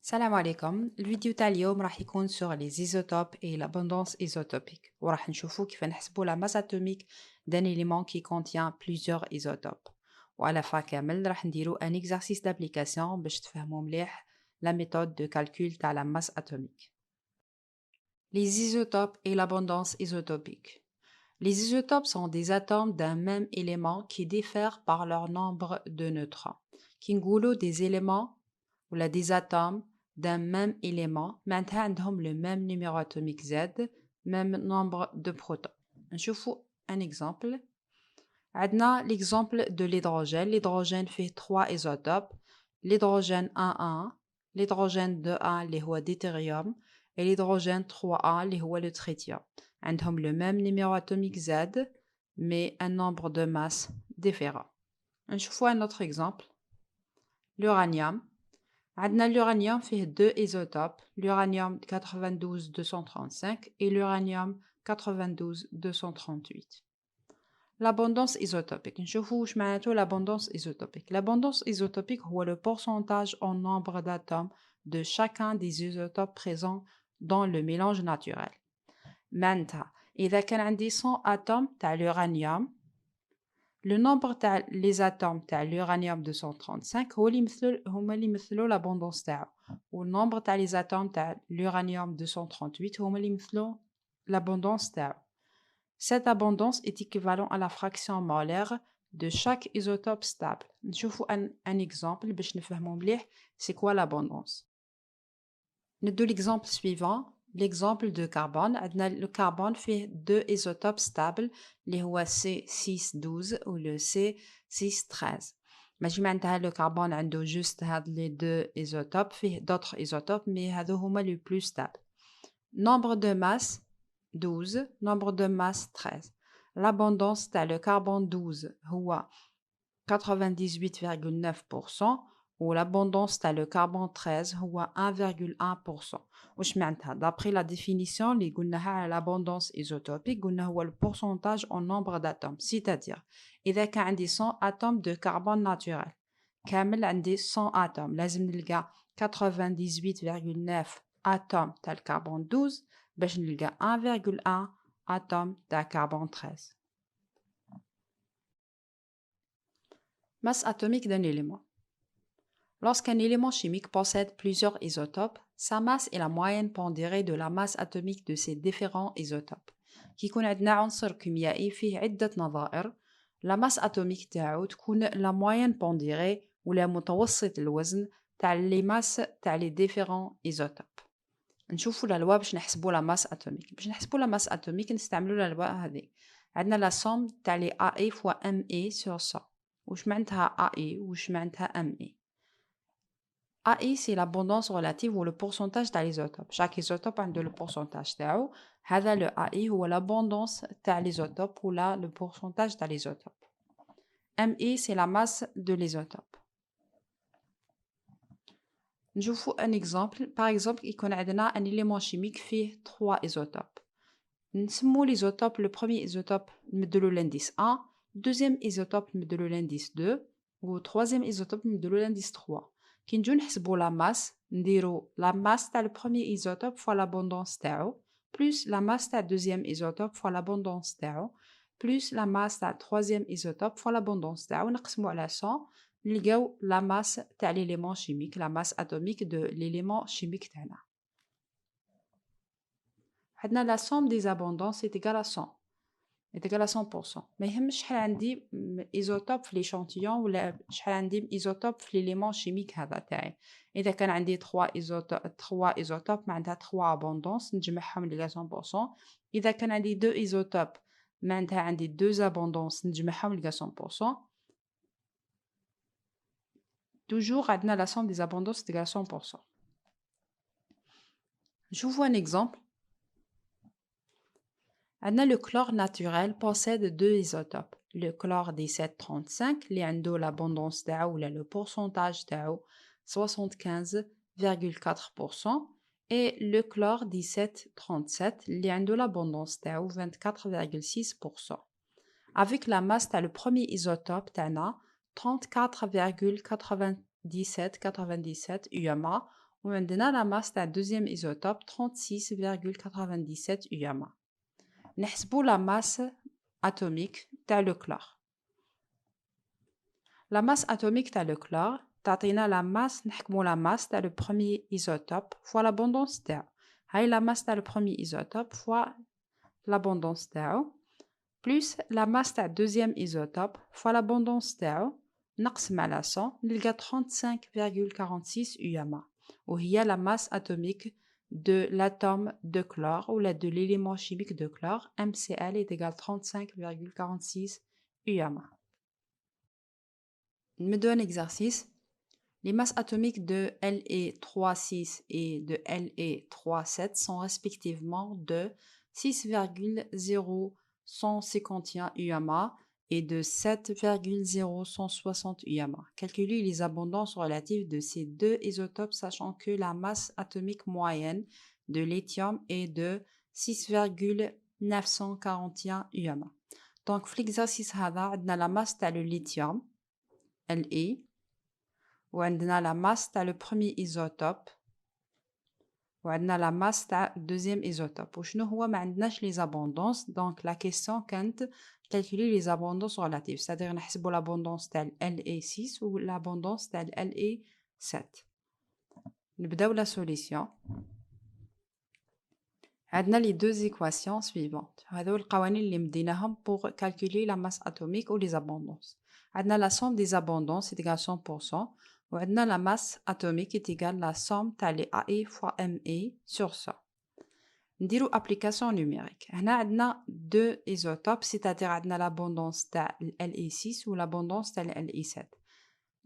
السلام عليكم. الفيديو تاع اليوم راح يكون sur les isotopes et l'abondance isotopique وراح نشوفو كيف نحسبو la masse atomique d'un élément qui contient plusieurs isotopes. وعلى فا كامل راح نديرو un exercice d'application باش تفهمو مليح la méthode de calcul تاع la masse atomique. Les isotopes et l'abondance isotopique. Les isotopes sont des atomes d'un même élément qui diffèrent par leur nombre de neutrons. كي نقولو des éléments ou des atomes d'un même élément معناتها عندهم le même numéro atomique Z, même nombre de protons. نشوفو un exemple. عندنا l'exemple de l'hydrogène. L'hydrogène fait 3 isotopes. L'hydrogène 1,1, l'hydrogène 2,1 اللي هو deutérium et l'hydrogène 3,1 اللي هو le tritium. عندهم le même numéro atomique Z mais un nombre de masses différent. نشوفو un autre exemple. L'uranium. عندنا l'uranium فيه 2 isotopes, l'uranium 92-235 et l'uranium 92-238. L'abondance isotopique. نشوفو واش معناتو l'abondance isotopique. L'abondance isotopique هو le pourcentage en nombre d'atomes de chacun des isotopes présents dans le mélange naturel. معناتها إذا كان عندي 100 atomes تاع l'uranium, le nombre تاع les atomes تاع l'uranium 235 هما اللي يمثلوا l'abondance تاعو. والنمبر تاع les atomes تاع l'uranium 238 هما اللي يمثلوا l'abondance تاعو. Cette abondance est équivalent à la fraction molaire de chaque isotope stable. نشوفوا un exemple باش نفهموا مليح c'est quoi l'abondance. ندو l'exemple suivant. L'exemple de carbone. عندنا le carbone fait 2 isotopes stables اللي هو C612 ou le C613. ماشي معناتها le carbone عنده juste هاد les 2 isotopes, فيه d'autres isotopes mais هادو هما les plus stables. Nombre de masse 12, nombre de masse 13. L'abondance تاع le carbone 12 هو 98,9% ou l'abondance تاع le carbone 13 هو 1,1%. واش معناتها d'après la définition اللي قلناها على l'abondance isotopique قلنا هو le pourcentage en nombre d'atomes, c'est-à-dire إذا كان عندي 100 atomes de carbone naturel كامل عندي 100 atomes لازم نلقى 98,9 atomes تاع الكربون 12 باش نلقى 1,1 atome تاع carbone 13. Masse atomique d'un élément. Lorsqu'un élément chimique possède plusieurs isotopes, sa masse est la moyenne pondérée de la masse atomique de ces différents isotopes. كي يكون عندنا عنصر كيميائي فيه عدة نظائر، la masse atomique تاعو تكون la moyenne pondérée ولا متوسط الوزن تاع les masses تاع les différents isotopes. نشوفوا la loi باش نحسبوا la masse atomique. باش نحسبوا la masse atomique نستعملوا la loi هذه. عندنا la somme تاع les AE fois ME sur 100. وش معناتها AE وش معناتها ME. AI c'est l'abondance relative ou le pourcentage تاع l'isotope. Chaque isotope a le pourcentage تاعو. هذا le AI هو l'abondance تاع l'isotope ou là le pourcentage تاع l'isotope. ME c'est la masse de l'isotope. نشوفوا un exemple. Par exemple, يكون عندنا un élément chimique فيه 3 isotopes. نسمو l'isotope, le premier isotope نمدلو l'indice 1, le deuxième isotope نمدلو l'indice 2 ou le troisième isotope نمدلو l'indice 3. كي نجو نحسبو la masse, نديرو la masse تاع le premier isotope fois l'abondance تاعو plus la masse تاع deuxième isotope fois l'abondance تاعو plus la masse تاع troisième isotope fois l'abondance تاعو نقسمو على 100 نلقاو la masse تاع l'élément chimique, la masse atomique de l'élément chimique تاعنا. عندنا la somme des abondances est égale à 100. est égal à 100%. ما يهمش شحال عندي ايزوتوب في ليشانتيون ولا شحال عندي ايزوتوب في ليليمون شيميك هذا تاعي. اذا كان عندي 3 ايزوتوب معناتها 3 ابوندونس نجمعهم نلقى 100%. اذا كان عندي 2 ايزوتوب معناتها عندي 2 ابوندونس نجمعهم نلقى 100%. toujours عندنا la somme des abondances est égale à 100%. نشوفوا un exemple. Le chlore naturel possède 2 isotopes. Le chlore 1735 اللي عنده l'abondance تاعو ولا le pourcentage تاعو 75,4% et le chlore 1737 اللي عنده l'abondance تاعو 24,6%. Avec la masse تاع le premier isotope تاعنا 34,97 UMA وعندنا la masse تاع deuxième isotope 36,97 UMA. نحسبوا la masse atomique تاع le chlore. La masse atomique تاع le chlore تعطينا la masse نحكموا la masse تاع le premier isotope fois l'abondance تاعو. هاي la masse تاع le premier isotope fois l'abondance تاعو plus la masse تاع deuxième isotope fois l'abondance تاعو نقسم على 100 نلقى 35,46 UMA وهي la masse atomique de l'atome de chlore ou de l'élément chimique de chlore. MCl est égal à 35,46 UMA. Nous un exercice. Les masses atomiques de Le36 et de Le37 sont respectivement de 6,0151 UMA et de 7,0160 UMA. Calculez les abondances relatives de ces deux isotopes, sachant que la masse atomique moyenne de lithium est de 6,941 UMA. Donc, dans l'exercice, on a la masse de lithium, Le, وعندنا la masse تاع le premier isotope وعندنا la masse تاع deuxième isotope. وشنو هو ما عندناش les abondances, donc la question كانت calculer les abondances relatives, c'est-à-dire نحسبوا l'abondance تاع Le6 ou l'abondance تاع Le7. نبداو la solution. عندنا les deux équations suivantes. هذو القوانين اللي مديناهم pour calculer la masse atomique ou les abondances. عندنا la somme des abondances est égale à 100%. وعندنا la masse atomique est égale à la somme تاع les AE fois ME sur 100. نديرو application numérique. هنا عندنا deux isotopes, c'est-à-dire عندنا l'abondance تاع Le6 ou l'abondance تاع Le7.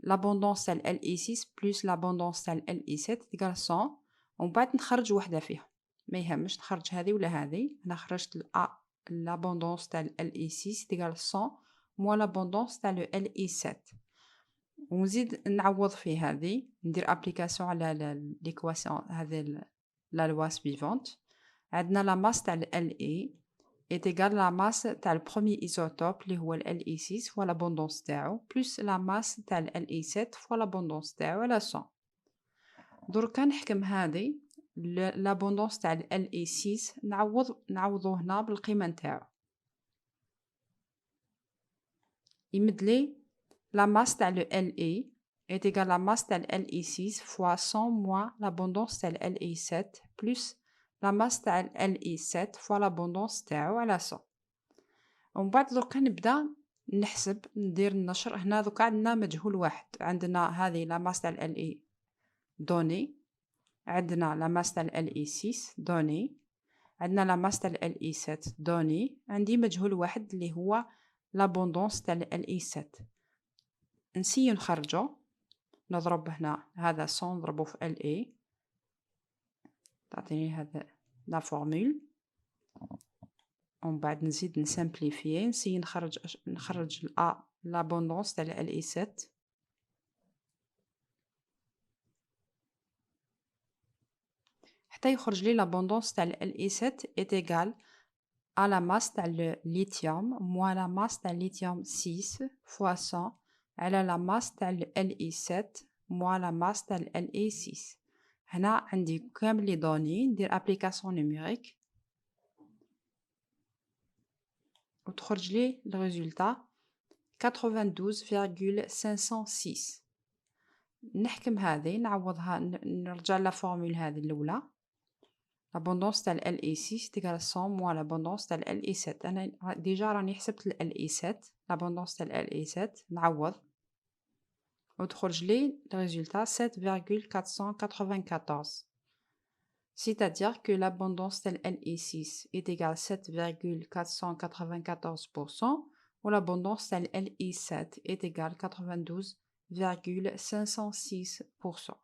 L'abondance تاع Le6 plus l'abondance تاع Le7 est égale à 100. ومن بعد نخرج وحدة فيهم. ما يهمش نخرج هذه ولا هذه. أنا خرجت l'abondance تاع Le6 est égale à 100 moins l'abondance تاع Le7. ونزيد نعوض في هذه ندير ابليكاسيون على ليكواسيون هذه لا لوا سويفونت. عندنا لا ماس تاع ال اي est égal لا ماس تاع البروميي ايزوتوب اللي هو ال E6 فوا لابوندونس تاعو بلس لا ماس تاع ال E7 فوا لابوندونس تاعو على 100. دركا نحكم هذه لابوندونس تاع ال E6 نعوضو هنا بالقيمه نتاعو. يمدلي la masse de Le est égale à la masse de Le6 fois 100 moins l'abondance de Le7 plus la masse de Le7 fois l'abondance تاعو على 100. ومن بعد دركا نبدا نحسب ندير النشر. هنا دركا عندنا مجهول واحد. عندنا هذه la masse de Le دوني, عندنا la masse de Le6 دوني, عندنا la masse de Le7 دوني, عندي مجهول واحد اللي هو l'abondance de Le7. نسيو نخرجو. نضرب هنا هذا 100 نضربو في LA تعطيني هذا لا فورمول. ومن بعد نزيد نسامبليفيي نسيو نخرج لابوندونس تاع Le7 حتى يخرج لي لابوندونس تاع Le7 est égal à la masse تاع le lithium moins la masse تاع lithium 6 fois 100 على la masse تاع Le7 moins la masse تاع Le6. هنا عندي كامل لي دوني ندير ابليكاسيون نيميريك وتخرج لي الريزولتا 92,506. نحكم هذه نعوضها نرجع لا فورمول هذه الاولى. l'abondance تاع Le6 تقال 100 moins l'abondance تاع Le7. انا ديجا راني حسبت Le7 l'abondance تاع Le7 نعوض وتخرج لي الريزولتا 7,494. C'est-à-dire que l'abondance de Le6 est égale à 7,494% ou l'abondance de Le7 est égale à 92,506%.